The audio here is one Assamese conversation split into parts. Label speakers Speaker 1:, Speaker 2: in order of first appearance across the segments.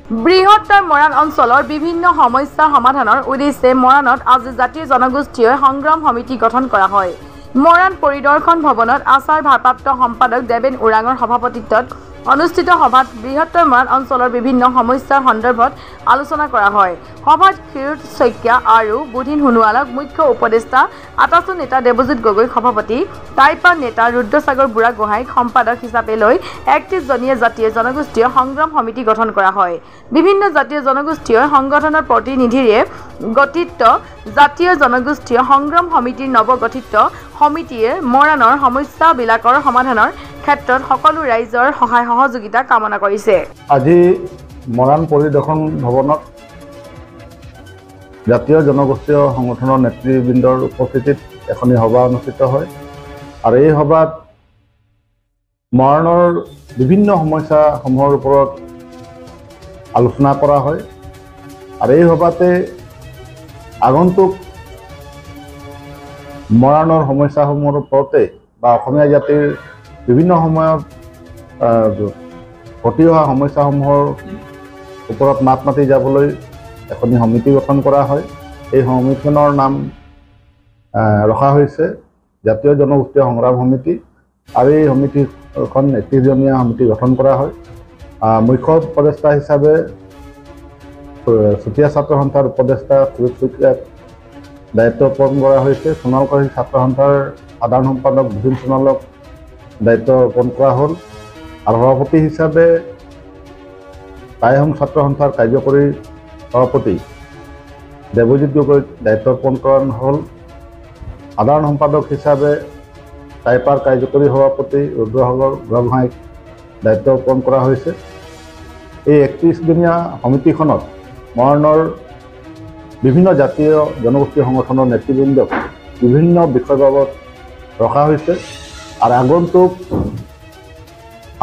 Speaker 1: বৃহত্তৰ মৰাণ অঞ্চলৰ বিভিন্ন সমস্যা সমাধানৰ উদ্দেশ্যে মৰাণত আজি জাতীয় জনগোষ্ঠীয় সংগ্ৰাম সমিতি গঠন কৰা হয়। মৰাণ পৰিদৰ্শন ভৱনত আচাৰ ভাৰপ্ৰাপ্ত সম্পাদক দেবেন ওৰাঙৰ সভাপতিত্বত অনুষ্ঠিত সভাত বৃহত্তৰ মৰাণ অঞ্চলৰ বিভিন্ন সমস্যাৰ সন্দৰ্ভত আলোচনা কৰা হয়। সভাত ক্ষীৰোদ শইকীয়া আৰু বুধিন সোণোৱালক মুখ্য উপদেষ্টা, আটাচু নেতা দেৱজিৎ গগৈ সভাপতি, টাইপা নেতা ৰুদ্ৰসাগৰ বুঢ়াগোহাঁইক সম্পাদক হিচাপে লৈ ৩১জনীয়া জাতীয় জনগোষ্ঠীয় সংগ্ৰাম সমিতি গঠন কৰা হয়। বিভিন্ন জাতীয় জনগোষ্ঠীয় সংগঠনৰ প্ৰতিনিধিৰে গঠিত জাতীয় জনগোষ্ঠীয় সংগ্ৰাম সমিতিৰ নৱগঠিত সমিতিয়ে মৰাণৰ সমস্যাবিলাকৰ সমাধানৰ ক্ষেত্ৰত সকলো ৰাইজৰ সহায় সহযোগিতা কামনা কৰিছে।
Speaker 2: আজি মৰাণ পৰিদৰ্শন ভৱনত জাতীয় জনগোষ্ঠীয় সংগঠনৰ নেতৃবৃন্দৰ উপস্থিতিত এখনি সভা অনুষ্ঠিত হয় আৰু এই সভাত মৰাণৰ বিভিন্ন সমস্যাসমূহৰ ওপৰত আলোচনা কৰা হয় আৰু এই সভাতে আগন্তুক মৰাণৰ সমস্যাসমূহৰ ওপৰতে বা অসমীয়া জাতিৰ বিভিন্ন সময়ত ঘটি অহা সমস্যাসমূহৰ ওপৰত মাত মাতি যাবলৈ এখন সমিতি গঠন কৰা হয়। এই সমিতিখনৰ নাম ৰখা হৈছে জাতীয় জনগোষ্ঠীয় সংগ্ৰাম সমিতি আৰু এই সমিতিখন ৩১জনীয়া সমিতি গঠন কৰা হয়। মুখ্য উপদেষ্টা হিচাপে চুতীয়া ছাত্ৰ সন্থাৰ উপদেষ্টা ক্ষীৰোদ শইকীয়াক দায়িত্ব অৰ্পণ কৰা হৈছে। সোণালকাৰী ছাত্ৰ সন্থাৰ সাধাৰণ সম্পাদক বুধিন সোণোৱালক দায়িত্ব অৰ্পণ কৰা হ'ল আৰু সভাপতি হিচাপে টাইহং ছাত্ৰ সন্থাৰ কাৰ্যকৰী সভাপতি দেৱজিৎ গগৈক দায়িত্ব অৰ্পণ কৰা হ'ল। সাধাৰণ সম্পাদক হিচাপে টাইপাৰ কাৰ্যকৰী সভাপতি ৰুদ্ৰসাগৰ বুঢ়াগোহাঁইক দায়িত্ব অৰ্পণ কৰা হৈছে। এই ৩১জনীয়া সমিতিখনত মৰাণৰ বিভিন্ন জাতীয় জনগোষ্ঠীয় সংগঠনৰ নেতৃবৃন্দক বিভিন্ন বিষয় বাবদ ৰখা হৈছে আৰু আগন্তুক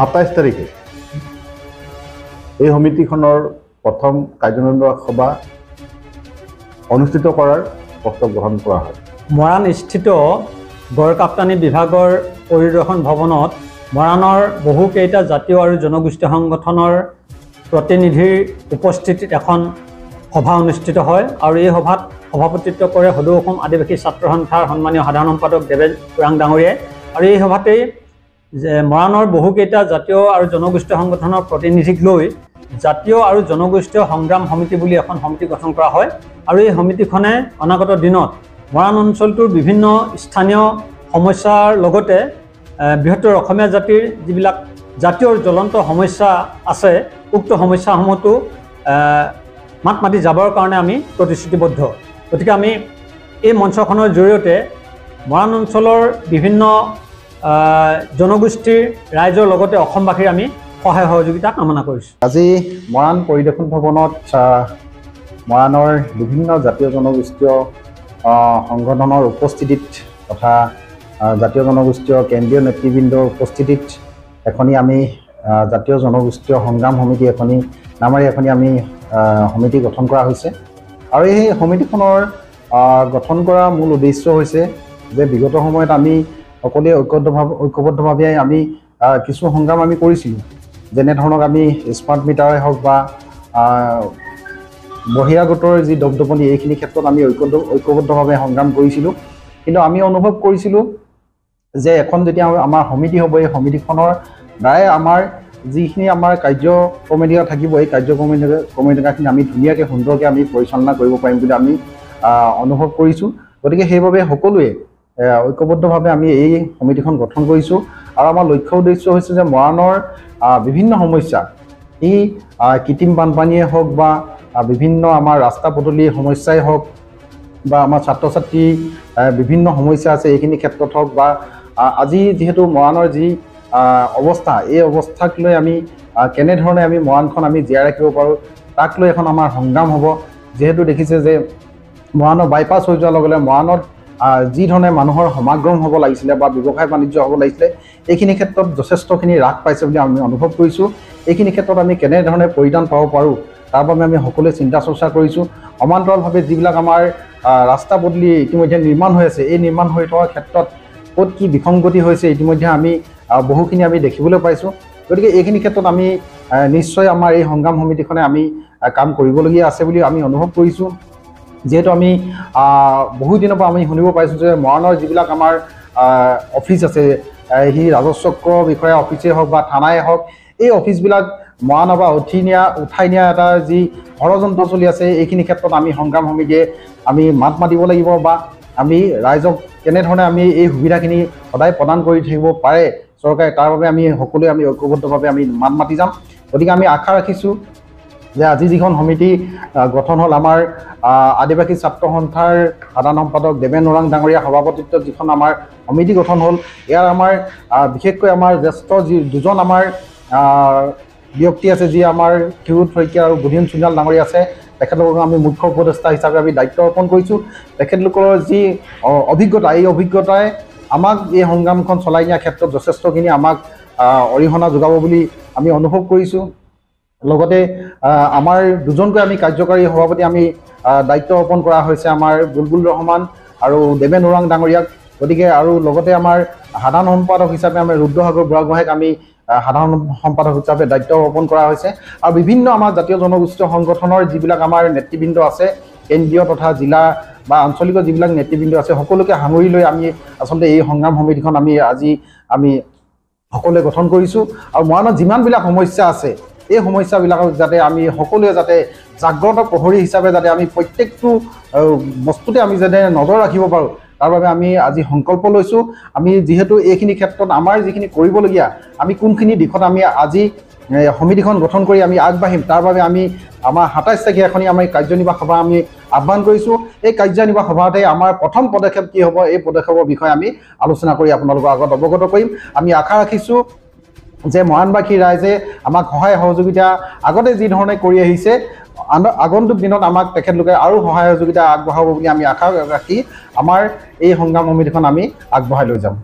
Speaker 2: ২৭ তাৰিখে এই সমিতিখনৰ প্ৰথম কাৰ্যনিৰ্বাহক সভা অনুষ্ঠিত কৰাৰ প্ৰস্তাৱ গ্ৰহণ কৰা হয়।
Speaker 3: মৰাণ স্থিত গড়কাপ্তানি বিভাগৰ পৰিদৰ্শন ভৱনত মৰাণৰ বহুকেইটা জাতীয় আৰু জনগোষ্ঠীয় সংগঠনৰ প্ৰতিনিধিৰ উপস্থিতিত এখন সভা অনুষ্ঠিত হয় আৰু এই সভাত সভাপতিত্ব কৰে সদৌ অসম আদিবাসী ছাত্ৰ সন্থাৰ সন্মানীয় সাধাৰণ সম্পাদক দেবেন ওৰাং ডাঙৰীয়াই। আৰু এই সভাতেই মৰাণৰ বহুকেইটা জাতীয় আৰু জনগোষ্ঠীয় সংগঠনৰ প্ৰতিনিধিক লৈ জাতীয় আৰু জনগোষ্ঠীয় সংগ্ৰাম সমিতি বুলি এখন সমিতি গঠন কৰা হয় আৰু এই সমিতিখনে অনাগত দিনত মৰাণ অঞ্চলটোৰ বিভিন্ন স্থানীয় সমস্যাৰ লগতে বৃহত্তৰ অসমীয়া জাতিৰ যিবিলাক জাতীয় জ্বলন্ত সমস্যা আছে উক্ত সমস্যাসমূহতো মাত মাতি যাবৰ কাৰণে আমি প্ৰতিশ্ৰুতিবদ্ধ। গতিকে আমি এই মঞ্চখনৰ জৰিয়তে মৰাণ অঞ্চলৰ বিভিন্ন জনগোষ্ঠীৰ ৰাইজৰ লগতে অসমবাসীৰ আমি সহায় সহযোগিতা কামনা কৰিছোঁ।
Speaker 2: আজি মৰাণ পৰিদৰ্শন ভৱনত মৰাণৰ বিভিন্ন জাতীয় জনগোষ্ঠীয় সংগঠনৰ উপস্থিতিত তথা জাতীয় জনগোষ্ঠীয় কেন্দ্ৰীয় নেতৃবৃন্দৰ উপস্থিতিত এখনি আমি জাতীয় জনগোষ্ঠীয় সংগ্ৰাম সমিতি নামেৰে এখনি আমি সমিতি গঠন কৰা হৈছে আৰু এই সমিতিখনৰ গঠন কৰা মূল উদ্দেশ্য হৈছে যে বিগত সময়ত আমি সকলোৱে ঐক্যবদ্ধভাৱে আমি কিছু সংগ্ৰাম আমি কৰিছিলোঁ। যেনেধৰণক আমি স্মাৰ্ট মিটাৰে হওক বা বহিৰাগতৰ যি দপদপনি এইখিনি ক্ষেত্ৰত আমি ঐক্যবদ্ধভাৱে সংগ্ৰাম কৰিছিলোঁ। কিন্তু আমি অনুভৱ কৰিছিলোঁ যে এখন যেতিয়া আমাৰ সমিতি হ'ব এই সমিতিখনৰ দ্বাৰাই আমাৰ যিখিনি আমাৰ কাৰ্যক্ৰমিকা থাকিব এই কাৰ্যক্ৰমিকাখিনি আমি ধুনীয়াকৈ সুন্দৰকৈ আমি পৰিচালনা কৰিব পাৰিম বুলি আমি অনুভৱ কৰিছোঁ। গতিকে সেইবাবে সকলোৱে ঐক্যবদ্ধভাৱে আমি এই সমিতিখন গঠন কৰিছোঁ আৰু আমাৰ লক্ষ্য উদ্দেশ্য হৈছে যে মৰাণৰ বিভিন্ন সমস্যা এই কৃত্ৰিম বানপানীয়ে হওক বা বিভিন্ন আমাৰ ৰাস্তা পদূলিৰ সমস্যাই হওক বা আমাৰ ছাত্ৰ ছাত্ৰী বিভিন্ন সমস্যা আছে এইখিনি ক্ষেত্ৰত হওক বা আজি যিহেতু মৰাণৰ যি অৱস্থা এই অৱস্থাক লৈ আমি কেনেধৰণে আমি মৰাণখন আমি জীয়াই ৰাখিব পাৰোঁ তাক লৈ এখন আমাৰ সংগ্ৰাম হ'ব। যিহেতু দেখিছে যে মৰাণৰ বাইপাছ হৈ যোৱাৰ লগে লগে মৰাণত যি ধৰণে মানুহৰ সমাগম হ'ব লাগিছিলে বা ব্যৱসায় বাণিজ্য হ'ব লাগিছিলে এইখিনি ক্ষেত্ৰত যথেষ্টখিনি হ্ৰাস পাইছে বুলি আমি অনুভৱ কৰিছোঁ। এইখিনি ক্ষেত্ৰত আমি কেনেধৰণে পৰিত্ৰাণ পাব পাৰোঁ তাৰ বাবে আমি সকলোৱে চিন্তা চৰ্চা কৰিছোঁ। সমান্তৰালভাৱে যিবিলাক আমাৰ ৰাস্তা পদূলি ইতিমধ্যে নিৰ্মাণ হৈ আছে এই নিৰ্মাণ হৈ থকাৰ ক্ষেত্ৰত ক'ত কি বিসংগতি হৈছে ইতিমধ্যে আমি বহুখিনি আমি দেখিবলৈ পাইছোঁ। গতিকে এইখিনি ক্ষেত্ৰত আমি নিশ্চয় আমাৰ এই সংগ্ৰাম সমিতিখনে আমি কাম কৰিবলগীয়া আছে বুলি আমি অনুভৱ কৰিছোঁ। যিহেতু আমি বহুত দিনৰ পৰা আমি শুনিব পাইছোঁ যে মৰাণৰ যিবিলাক আমাৰ অফিচ আছে, সেই ৰাজহ চক্ৰ বিষয়া অফিচেই হওক বা থানাই হওক, এই অফিচবিলাক মৰাণৰ পৰা উঠাই নিয়া এটা যি ষড়যন্ত্ৰ চলি আছে, এইখিনি ক্ষেত্ৰত আমি সংগ্ৰাম সমিতিয়ে আমি মাত মাতিব লাগিব বা আমি ৰাইজক কেনেধৰণে আমি এই সুবিধাখিনি সদায় প্ৰদান কৰি থাকিব পাৰে চৰকাৰে, তাৰ বাবে আমি সকলোৱে আমি ঐক্যবদ্ধভাৱে আমি মাত মাতি যাম। গতিকে আমি আশা ৰাখিছোঁ যে আজি যিখন সমিতি গঠন হ'ল, আমাৰ আদিবাসী ছাত্ৰ সন্থাৰ সাধাৰণ সম্পাদক দেবেন ওৰাং ডাঙৰীয়া সভাপতিত্বত যিখন আমাৰ সমিতি গঠন হ'ল, ইয়াৰ আমাৰ বিশেষকৈ আমাৰ জ্যেষ্ঠ যি দুজন আমাৰ ব্যক্তি আছে, যি আমাৰ ক্ষিৰোদ শইকীয়া আৰু বুধিন সোণোৱাল ডাঙৰীয়া আছে, তেখেতলোকক আমি মুখ্য উপদেষ্টা হিচাপে আমি দায়িত্ব অৰ্পণ কৰিছোঁ। তেখেতলোকৰ যি অভিজ্ঞতা, এই অভিজ্ঞতাই আমাক এই সংগ্ৰামখন চলাই নিয়াৰ ক্ষেত্ৰত যথেষ্টখিনি আমাক অৰিহণা যোগাব বুলি আমি অনুভৱ কৰিছোঁ। লগতে আমাৰ দুজনকৈ আমি কাৰ্যকাৰী সভাপতি আমি দায়িত্ব অৰ্পণ কৰা হৈছে, আমাৰ বুলবুল ৰহমান আৰু দেবেন ওৰাং ডাঙৰীয়াক। গতিকে আৰু লগতে আমাৰ সাধাৰণ সম্পাদক হিচাপে আমি ৰুদ্ৰসাগৰ বুঢ়াগোহাঁইক আমি সাধাৰণ সম্পাদক হিচাপে দায়িত্ব অৰ্পণ কৰা হৈছে। আৰু বিভিন্ন আমাৰ জাতীয় জনগোষ্ঠীয় সংগঠনৰ যিবিলাক আমাৰ নেতৃবৃন্দ আছে, কেন্দ্ৰীয় তথা জিলা বা আঞ্চলিক যিবিলাক নেতৃবৃন্দ আছে, সকলোকে সাঙুৰি লৈ আমি আচলতে এই সংগ্ৰাম সমিতিখন আজি সকলোৱে গঠন কৰিছোঁ। আৰু মৰাণত যিমানবিলাক সমস্যা আছে, এই সমস্যাবিলাকক যাতে আমি সকলোৱে যাতে জাগ্ৰত প্ৰহৰী হিচাপে যাতে আমি প্ৰত্যেকটো বস্তুতে আমি যাতে নজৰ ৰাখিব পাৰোঁ, তাৰ বাবে আমি আজি সংকল্প লৈছোঁ। আমি যিহেতু এইখিনি ক্ষেত্ৰত আমাৰ যিখিনি কৰিবলগীয়া, আমি কোনখিনি দিশত আমি আজি সমিতিখন গঠন কৰি আমি আগবাঢ়িম, তাৰ বাবে আমি আমাৰ 27 তাৰিখে এখন আমি কাৰ্যনিৰ্বাহক সভা আমি আহ্বান কৰিছোঁ। এই কাৰ্যনিৰ্বাহক সভাতে আমাৰ প্ৰথম পদক্ষেপ কি হ'ব, এই পদক্ষেপৰ বিষয়ে আমি আলোচনা কৰি আপোনালোকৰ আগত অৱগত কৰিম। আমি আশা ৰাখিছোঁ যে মৰাণবাসী ৰাইজে আমাক সহায় সহযোগিতা আগতে যি ধৰণে কৰি আহিছে, আগন্তুক দিনত আমাক তেখেতলোকে আৰু সহায় সহযোগিতা আগবঢ়াব বুলি আমি আশা ৰাখি আমাৰ এই সংগ্ৰাম সমিতিখন আমি আগবঢ়াই লৈ যাম।